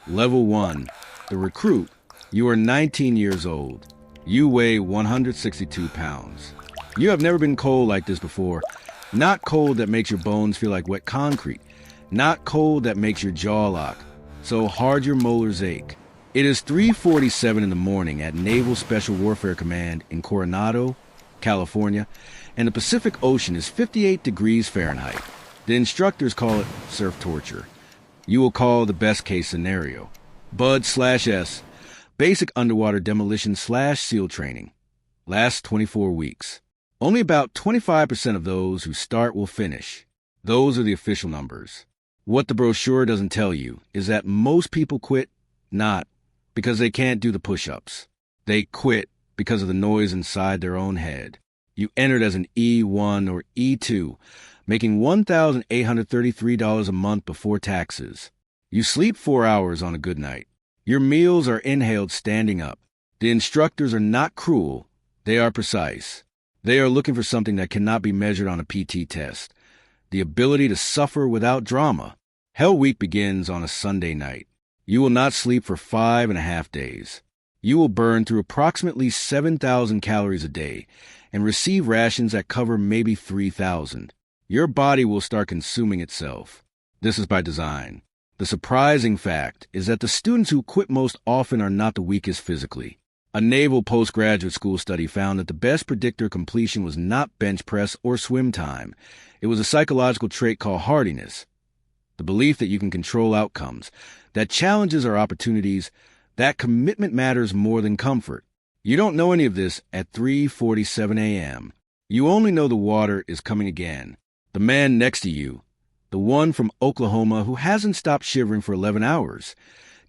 Level 1. The recruit. You are 19 years old. You weigh 162 pounds. You have never been cold like this before. Not cold that makes your bones feel like wet concrete. Not cold that makes your jaw lock so hard your molars ache. It is 3:47 in the morning at Naval Special Warfare Command in Coronado, California, and the Pacific Ocean is 58 degrees Fahrenheit. The instructors call it surf torture. You will call the best case scenario BUD/S, Basic Underwater Demolition/SEAL Training. Lasts 24 weeks. Only about 25% of those who start will finish. Those are the official numbers. What the brochure doesn't tell you is that most people quit not because they can't do the push-ups. They quit because of the noise inside their own head. You entered as an E-1 or E-2, making $1,833 a month before taxes. You sleep 4 hours on a good night. Your meals are inhaled standing up. The instructors are not cruel. They are precise. They are looking for something that cannot be measured on a PT test. The ability to suffer without drama. Hell Week begins on a Sunday night. You will not sleep for 5.5 days. You will burn through approximately 7,000 calories a day and receive rations that cover maybe 3,000. Your body will start consuming itself. This is by design. The surprising fact is that the students who quit most often are not the weakest physically. A naval postgraduate school study found that the best predictor of completion was not bench press or swim time. It was a psychological trait called hardiness. The belief that you can control outcomes, that challenges are opportunities, that commitment matters more than comfort. You don't know any of this at 3:47 a.m. You only know the water is coming again. The man next to you, the one from Oklahoma who hasn't stopped shivering for 11 hours,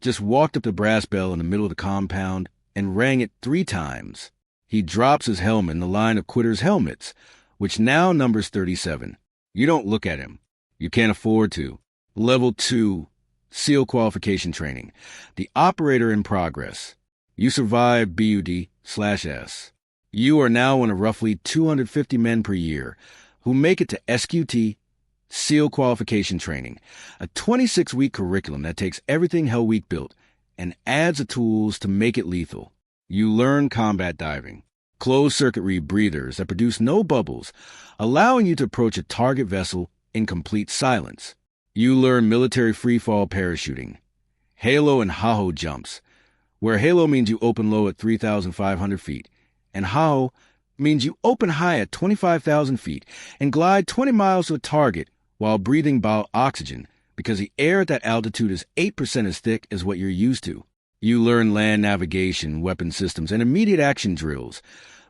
just walked up the brass bell in the middle of the compound and rang it 3 times. He drops his helmet in the line of quitters' helmets, which now numbers 37. You don't look at him. You can't afford to. Level 2, SEAL Qualification Training. The operator in progress. You survived BUD/S. You are now one of roughly 250 men per year who make it to SQT, SEAL Qualification Training, a 26-week curriculum that takes everything Hell Week built and adds the tools to make it lethal. You learn combat diving, closed-circuit rebreathers that produce no bubbles, allowing you to approach a target vessel in complete silence. You learn military freefall parachuting, halo and ha-ho jumps, where halo means you open low at 3,500 feet, and ha-ho means you open high at 25,000 feet and glide 20 miles to a target while breathing bowel oxygen, because the air at that altitude is 8% as thick as what you're used to. You learn land navigation, weapon systems, and immediate action drills.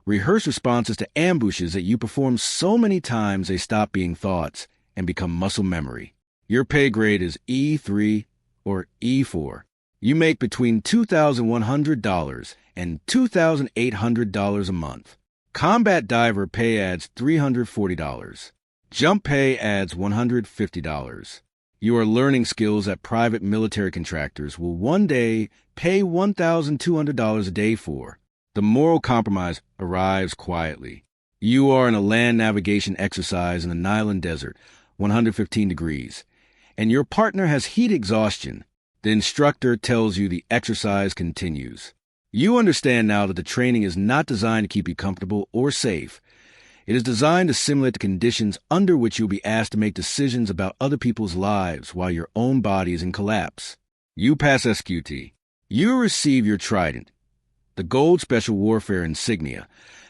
Rehearse responses to ambushes that you perform so many times they stop being thoughts and become muscle memory. Your pay grade is E3 or E4. You make between $2,100 and $2,800 a month. Combat diver pay adds $340. Jump pay adds $150. You are learning skills that private military contractors will one day pay $1,200 a day for. The moral compromise arrives quietly. You are in a land navigation exercise in the Nilan Desert, 115 degrees, and your partner has heat exhaustion. The instructor tells you the exercise continues. You understand now that the training is not designed to keep you comfortable or safe. It is designed to simulate the conditions under which you'll be asked to make decisions about other people's lives while your own body is in collapse. You pass SQT. You receive your trident, the Gold Special Warfare insignia,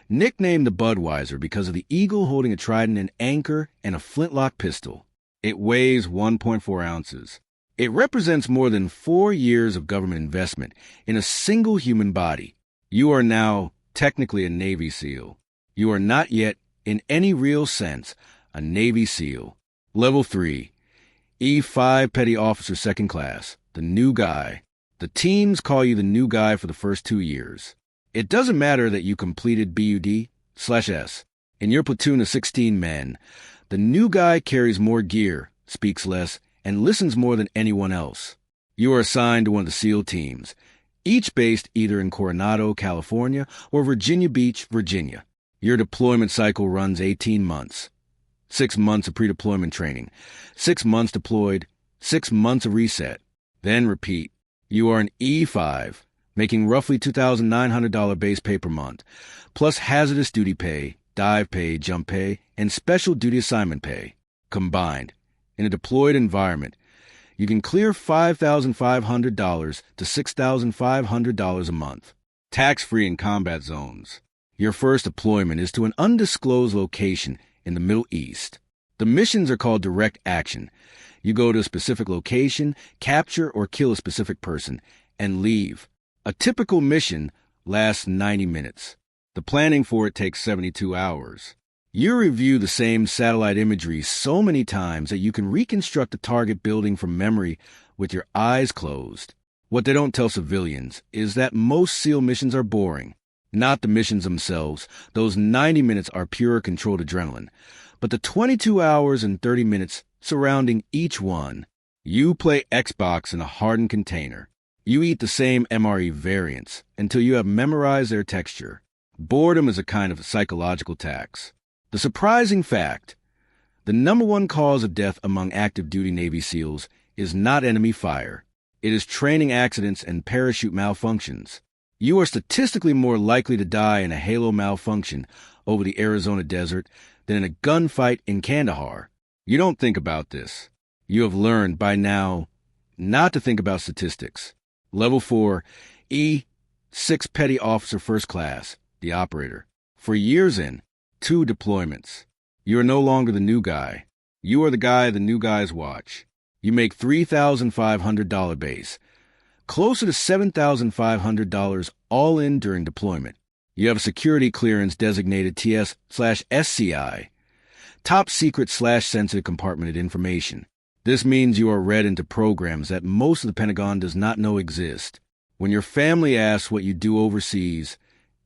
nicknamed the Budweiser because of the eagle holding a trident, an anchor, and a flintlock pistol. It weighs 1.4 ounces. It represents more than 4 years of government investment in a single human body. You are now technically a Navy SEAL. You are not yet, in any real sense, a Navy SEAL. Level 3, E5 Petty Officer Second Class, the new guy. The teams call you the new guy for the first 2 years. It doesn't matter that you completed BUD/S. In your platoon of 16 men, the new guy carries more gear, speaks less, and listens more than anyone else. You are assigned to one of the SEAL teams, each based either in Coronado, California, or Virginia Beach, Virginia. Your deployment cycle runs 18 months. 6 months of pre-deployment training, 6 months deployed, 6 months of reset, then repeat. You are an E-5, making roughly $2,900 base pay per month, plus hazardous duty pay, dive pay, jump pay, and special duty assignment pay. Combined, in a deployed environment, you can clear $5,500 to $6,500 a month, tax-free in combat zones. Your first deployment is to an undisclosed location in the Middle East. The missions are called direct action. You go to a specific location, capture or kill a specific person, and leave. A typical mission lasts 90 minutes. The planning for it takes 72 hours. You review the same satellite imagery so many times that you can reconstruct the target building from memory with your eyes closed. What they don't tell civilians is that most SEAL missions are boring. Not the missions themselves. Those 90 minutes are pure controlled adrenaline. But the 22 hours and 30 minutes surrounding each one. You play Xbox in a hardened container. You eat the same MRE variants until you have memorized their texture. Boredom is a kind of psychological tax. The surprising fact, the number one cause of death among active duty Navy SEALs is not enemy fire. It is training accidents and parachute malfunctions. You are statistically more likely to die in a halo malfunction over the Arizona desert than in a gunfight in Kandahar. You don't think about this. You have learned by now not to think about statistics. Level 4, E-6 Petty Officer First Class, the operator. For years in, 2 deployments. You are no longer the new guy. You are the guy the new guys watch. You make $3,500 base, closer to $7,500 all in during deployment. You have a security clearance designated TS/SCI, top secret/sensitive compartmented information. This means you are read into programs that most of the Pentagon does not know exist. When your family asks what you do overseas,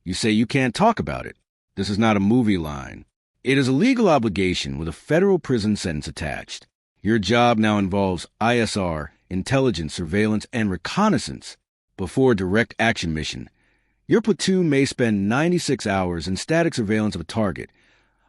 you say you can't talk about it. This is not a movie line. It is a legal obligation with a federal prison sentence attached. Your job now involves ISR, intelligence, surveillance, and reconnaissance before a direct action mission. Your platoon may spend 96 hours in static surveillance of a target,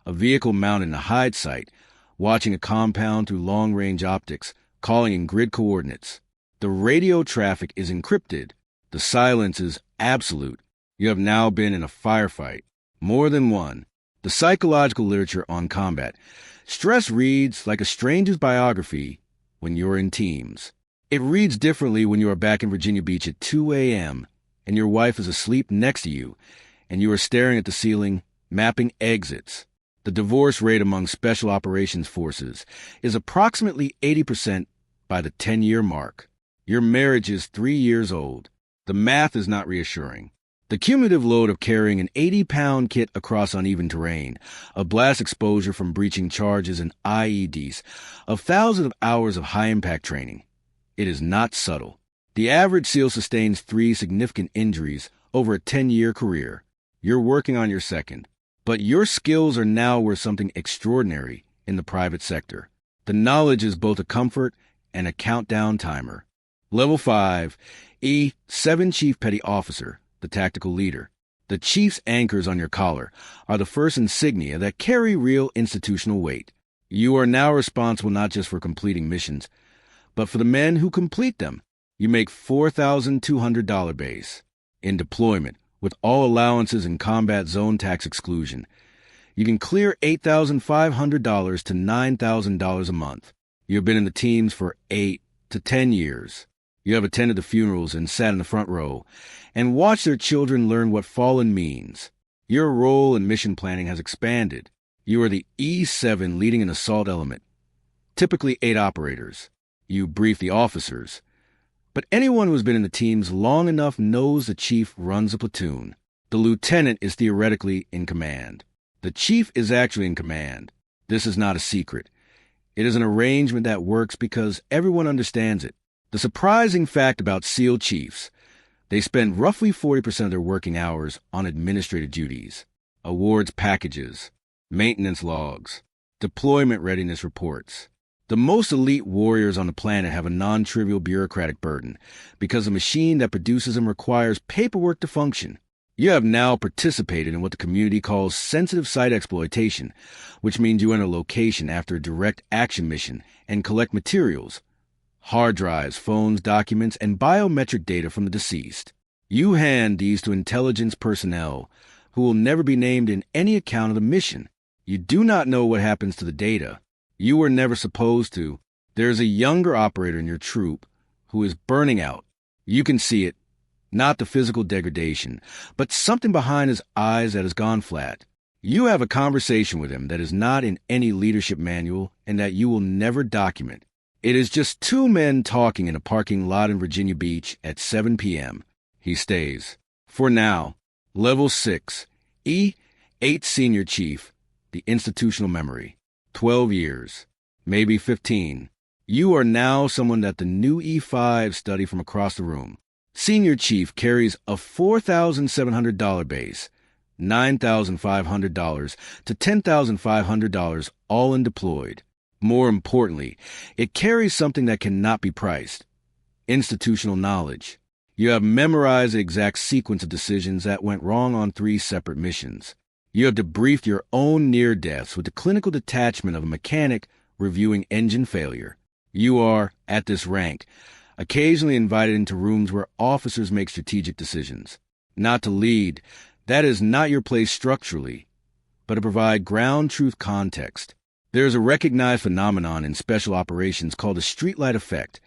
a vehicle mounted in a hide site, watching a compound through long-range optics, calling in grid coordinates. The radio traffic is encrypted. The silence is absolute. You have now been in a firefight. More than one. The psychological literature on combat. Stress reads like a stranger's biography when you're in teams. It reads differently when you are back in Virginia Beach at 2 a.m. and your wife is asleep next to you and you are staring at the ceiling, mapping exits. The divorce rate among Special Operations Forces is approximately 80% by the 10-year mark. Your marriage is 3 years old. The math is not reassuring. The cumulative load of carrying an 80-pound kit across uneven terrain, of blast exposure from breaching charges and IEDs, of thousands of hours of high-impact training. It is not subtle. The average SEAL sustains 3 significant injuries over a 10-year career. You're working on your second. But your skills are now worth something extraordinary in the private sector. The knowledge is both a comfort and a countdown timer. Level 5, E-7 Chief Petty Officer, the tactical leader. The chief's anchors on your collar are the first insignia that carry real institutional weight. You are now responsible not just for completing missions, but for the men who complete them. You make $4,200 base. In deployment, with all allowances and combat zone tax exclusion, you can clear $8,500 to $9,000 a month. You have been in the teams for 8 to 10 years. You have attended the funerals and sat in the front row and watched their children learn what fallen means. Your role in mission planning has expanded. You are the E-7 leading an assault element, typically 8 operators. You brief the officers. But anyone who has been in the teams long enough knows the chief runs a platoon. The lieutenant is theoretically in command. The chief is actually in command. This is not a secret. It is an arrangement that works because everyone understands it. The surprising fact about SEAL chiefs, they spend roughly 40% of their working hours on administrative duties, awards packages, maintenance logs, deployment readiness reports. The most elite warriors on the planet have a non-trivial bureaucratic burden because the machine that produces them requires paperwork to function. You have now participated in what the community calls sensitive site exploitation, which means you enter a location after a direct action mission and collect materials, hard drives, phones, documents, and biometric data from the deceased. You hand these to intelligence personnel who will never be named in any account of the mission. You do not know what happens to the data. You were never supposed to. There's a younger operator in your troop who is burning out. You can see it, not the physical degradation, but something behind his eyes that has gone flat. You have a conversation with him that is not in any leadership manual and that you will never document. It is just two men talking in a parking lot in Virginia Beach at 7 p.m. He stays. For now, Level 6, E-8 Senior Chief, the institutional memory. 12 years, maybe 15. You are now someone that the new E-5 study from across the room. Senior Chief carries a $4,700 base, $9,500 to $10,500 all in deployed. More importantly, it carries something that cannot be priced: institutional knowledge. You have memorized the exact sequence of decisions that went wrong on 3 separate missions. You have debriefed your own near-deaths with the clinical detachment of a mechanic reviewing engine failure. You are, at this rank, occasionally invited into rooms where officers make strategic decisions. Not to lead, that is not your place structurally, but to provide ground truth context. There is a recognized phenomenon in special operations called the streetlight effect.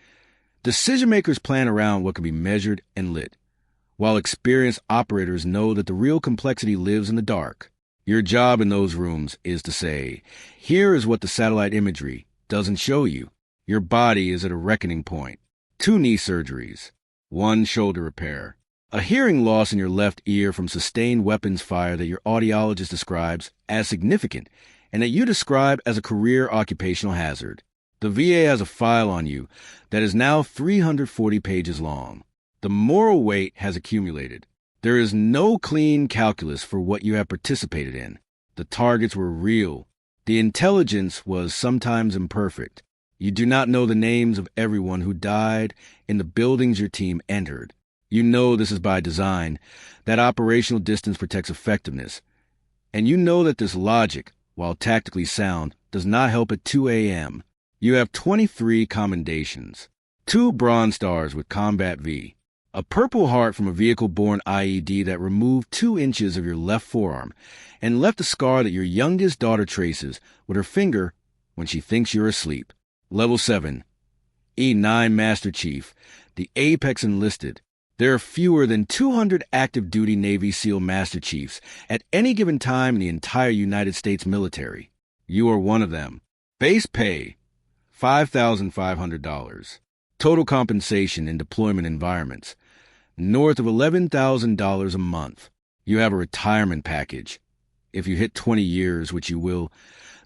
Decision-makers plan around what can be measured and lit, while experienced operators know that the real complexity lives in the dark. Your job in those rooms is to say, here is what the satellite imagery doesn't show you. Your body is at a reckoning point. 2 knee surgeries, 1 shoulder repair, a hearing loss in your left ear from sustained weapons fire that your audiologist describes as significant and that you describe as a career occupational hazard. The VA has a file on you that is now 340 pages long. The moral weight has accumulated. There is no clean calculus for what you have participated in. The targets were real. The intelligence was sometimes imperfect. You do not know the names of everyone who died in the buildings your team entered. You know this is by design, that operational distance protects effectiveness. And you know that this logic, while tactically sound, does not help at 2 a.m. You have 23 commendations, 2 Bronze Stars with Combat V, a Purple Heart from a vehicle-borne IED that removed 2 inches of your left forearm and left a scar that your youngest daughter traces with her finger when she thinks you're asleep. Level 7, E-9 Master Chief, the Apex Enlisted. There are fewer than 200 active-duty Navy SEAL Master Chiefs at any given time in the entire United States military. You are one of them. Base pay, $5,500. Total compensation in deployment environments, north of $11,000 a month. You have a retirement package. If you hit 20 years, which you will,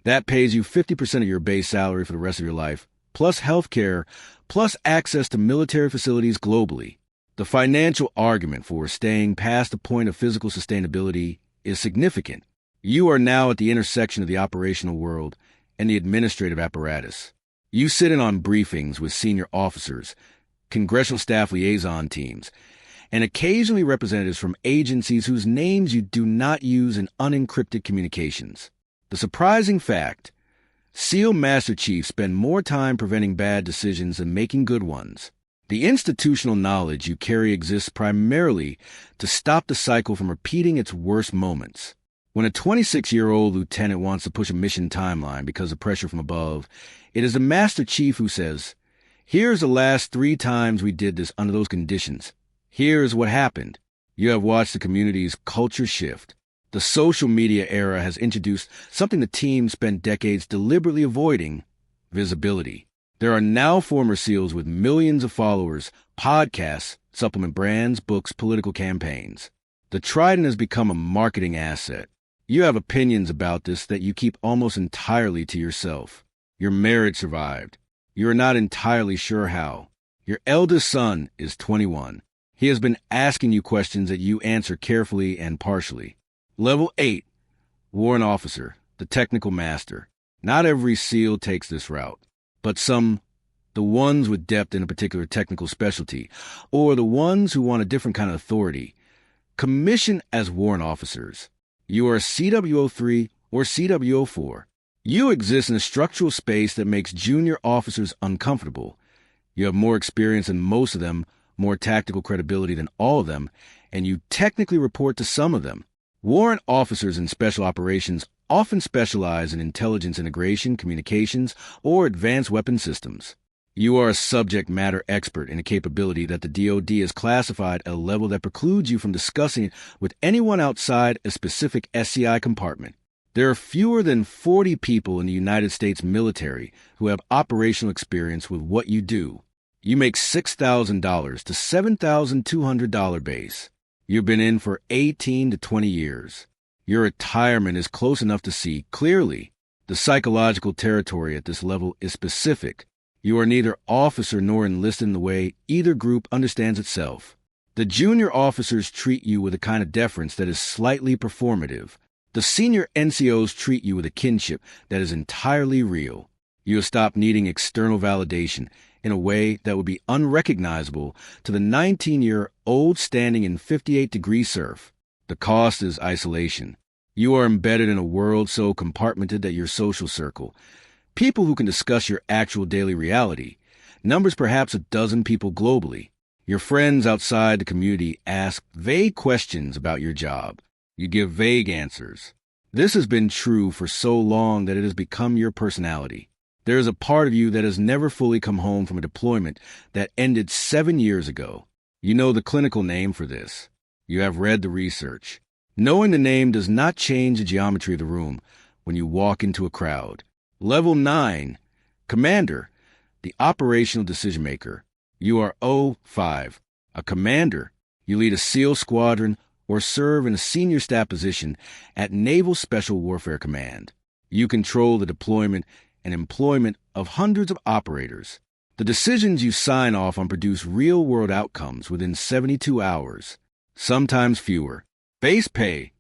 that pays you 50% of your base salary for the rest of your life, plus health care, plus access to military facilities globally. The financial argument for staying past the point of physical sustainability is significant. You are now at the intersection of the operational world and the administrative apparatus. You sit in on briefings with senior officers, congressional staff liaison teams, and occasionally representatives from agencies whose names you do not use in unencrypted communications. The surprising fact: SEAL Master Chiefs spend more time preventing bad decisions than making good ones. The institutional knowledge you carry exists primarily to stop the cycle from repeating its worst moments. When a 26-year-old lieutenant wants to push a mission timeline because of pressure from above, it is the Master Chief who says, "Here's the last 3 times we did this under those conditions. Here's what happened." You have watched the community's culture shift. The social media era has introduced something the team spent decades deliberately avoiding: visibility. There are now former SEALs with millions of followers, podcasts, supplement brands, books, political campaigns. The Trident has become a marketing asset. You have opinions about this that you keep almost entirely to yourself. Your marriage survived. You are not entirely sure how. Your eldest son is 21. He has been asking you questions that you answer carefully and partially. Level 8, Warrant Officer, the Technical Master. Not every SEAL takes this route, but some, the ones with depth in a particular technical specialty, or the ones who want a different kind of authority, commission as warrant officers. You are CW03 or CW04. You exist in a structural space that makes junior officers uncomfortable. You have more experience than most of them, more tactical credibility than all of them, and you technically report to some of them. Warrant officers in special operations often specialize in intelligence integration, communications, or advanced weapon systems. You are a subject matter expert in a capability that the DoD has classified at a level that precludes you from discussing it with anyone outside a specific SCI compartment. There are fewer than 40 people in the United States military who have operational experience with what you do. You make $6,000 to $7,200 base. You've been in for 18 to 20 years. Your retirement is close enough to see clearly. The psychological territory at this level is specific. You are neither officer nor enlisted in the way either group understands itself. The junior officers treat you with a kind of deference that is slightly performative. The senior NCOs treat you with a kinship that is entirely real. You have stopped needing external validation in a way that would be unrecognizable to the 19-year-old standing in 58-degree surf. The cost is isolation. You are embedded in a world so compartmented that your social circle, people who can discuss your actual daily reality, numbers perhaps a dozen people globally. Your friends outside the community ask vague questions about your job. You give vague answers. This has been true for so long that it has become your personality. There is a part of you that has never fully come home from a deployment that ended 7 years ago. You know the clinical name for this. You have read the research. Knowing the name does not change the geometry of the room when you walk into a crowd. Level 9, Commander, the operational decision maker. You are O5, a commander. You lead a SEAL squadron or serve in a senior staff position at Naval Special Warfare Command. You control the deployment and employment of hundreds of operators. The decisions you sign off on produce real-world outcomes within 72 hours, sometimes fewer. Base pay,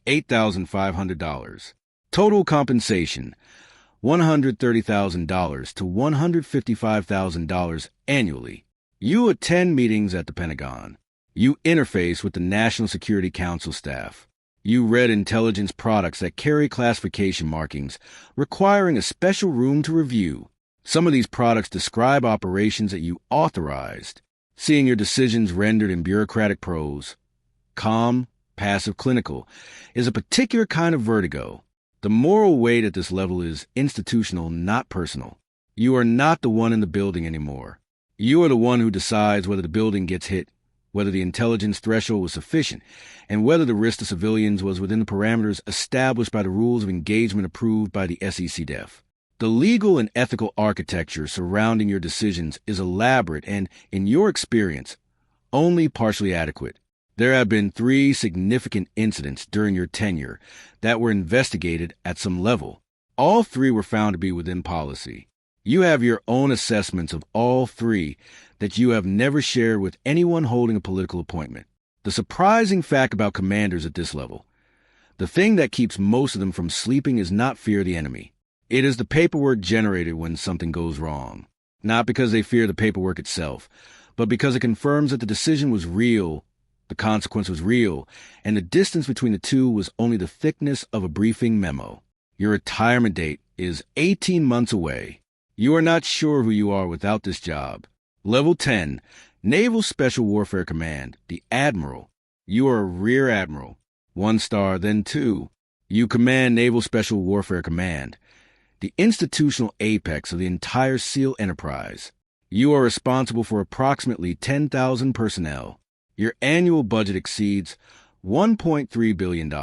$8,500. Total compensation, $130,000 to $155,000 annually. You attend meetings at the Pentagon. You interface with the National Security Council staff. You read intelligence products that carry classification markings, requiring a special room to review. Some of these products describe operations that you authorized. Seeing your decisions rendered in bureaucratic prose, calm, passive, clinical, is a particular kind of vertigo. The moral weight at this level is institutional, not personal. You are not the one in the building anymore. You are the one who decides whether the building gets hit, whether the intelligence threshold was sufficient, and whether the risk to civilians was within the parameters established by the rules of engagement approved by the SECDEF. The legal and ethical architecture surrounding your decisions is elaborate and, in your experience, only partially adequate. There have been 3 significant incidents during your tenure that were investigated at some level. All 3 were found to be within policy. You have your own assessments of all 3 that you have never shared with anyone holding a political appointment. The surprising fact about commanders at this level, the thing that keeps most of them from sleeping is not fear of the enemy. It is the paperwork generated when something goes wrong. Not because they fear the paperwork itself, but because it confirms that the decision was real, the consequence was real, and the distance between the two was only the thickness of a briefing memo. Your retirement date is 18 months away. You are not sure who you are without this job. Level 10, Naval Special Warfare Command, the Admiral. You are a Rear Admiral, 1 star, then 2. You command Naval Special Warfare Command, the institutional apex of the entire SEAL enterprise. You are responsible for approximately 10,000 personnel. Your annual budget exceeds $1.3 billion.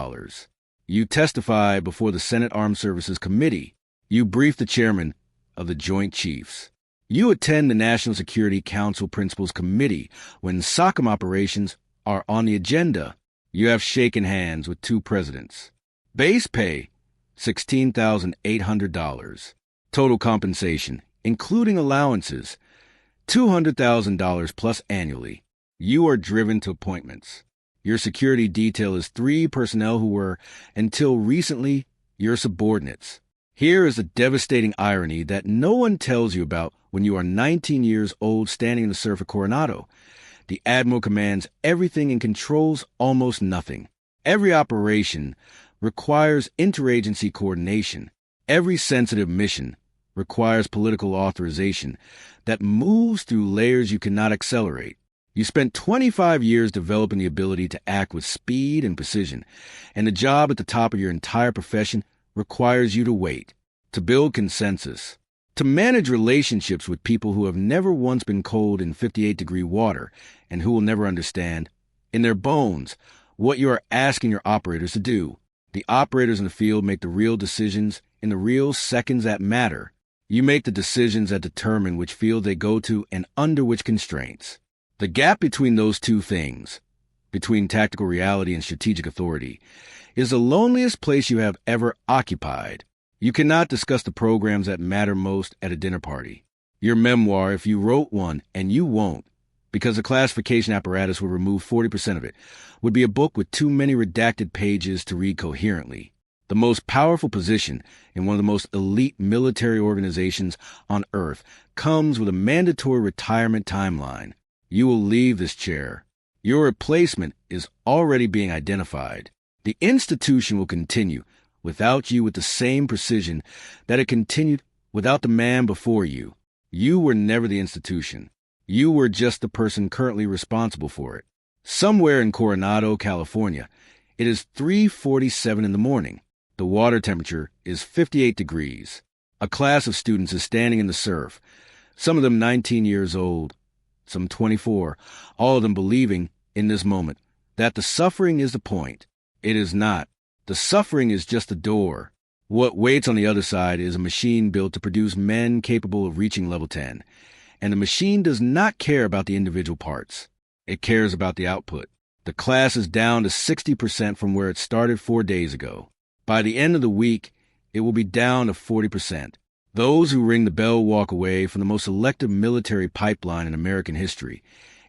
You testify before the Senate Armed Services Committee. You brief the chairman of the Joint Chiefs. You attend the National Security Council Principals Committee when SOCOM operations are on the agenda. You have shaken hands with 2 presidents. Base pay, $16,800. Total compensation, including allowances, $200,000 plus annually. You are driven to appointments. Your security detail is 3 personnel who were, until recently, your subordinates. Here is the devastating irony that no one tells you about when you are 19 years old standing in the surf of Coronado. The Admiral commands everything and controls almost nothing. Every operation requires interagency coordination. Every sensitive mission requires political authorization that moves through layers you cannot accelerate. You spent 25 years developing the ability to act with speed and precision, and the job at the top of your entire profession requires you to wait, to build consensus, to manage relationships with people who have never once been cold in 58-degree water and who will never understand, in their bones, what you are asking your operators to do. The operators in the field make the real decisions in the real seconds that matter. You make the decisions that determine which field they go to and under which constraints. The gap between those two things, between tactical reality and strategic authority, is the loneliest place you have ever occupied. You cannot discuss the programs that matter most at a dinner party. Your memoir, if you wrote one, and you won't, because the classification apparatus will remove 40% of it, would be a book with too many redacted pages to read coherently. The most powerful position in one of the most elite military organizations on Earth comes with a mandatory retirement timeline. You will leave this chair. Your replacement is already being identified. The institution will continue without you with the same precision that it continued without the man before you. You were never the institution. You were just the person currently responsible for it. Somewhere in Coronado, California, it is 3:47 in the morning. The water temperature is 58 degrees. A class of students is standing in the surf, some of them 19 years old, some 24, all of them believing, in this moment, that the suffering is the point. It is not. The suffering is just the door. What waits on the other side is a machine built to produce men capable of reaching level 10. And the machine does not care about the individual parts. It cares about the output. The class is down to 60% from where it started 4 days ago. By the end of the week, it will be down to 40%. Those who ring the bell walk away from the most selective military pipeline in American history,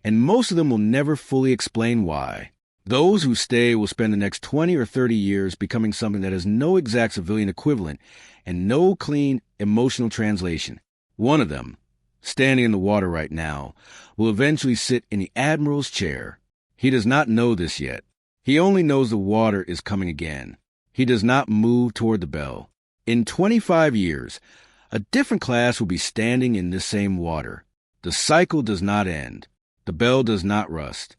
and most of them will never fully explain why. Those who stay will spend the next 20 or 30 years becoming something that has no exact civilian equivalent and no clean emotional translation. One of them, standing in the water right now, will eventually sit in the Admiral's chair. He does not know this yet. He only knows the water is coming again. He does not move toward the bell. In 25 years, a different class will be standing in this same water. The cycle does not end. The bell does not rust.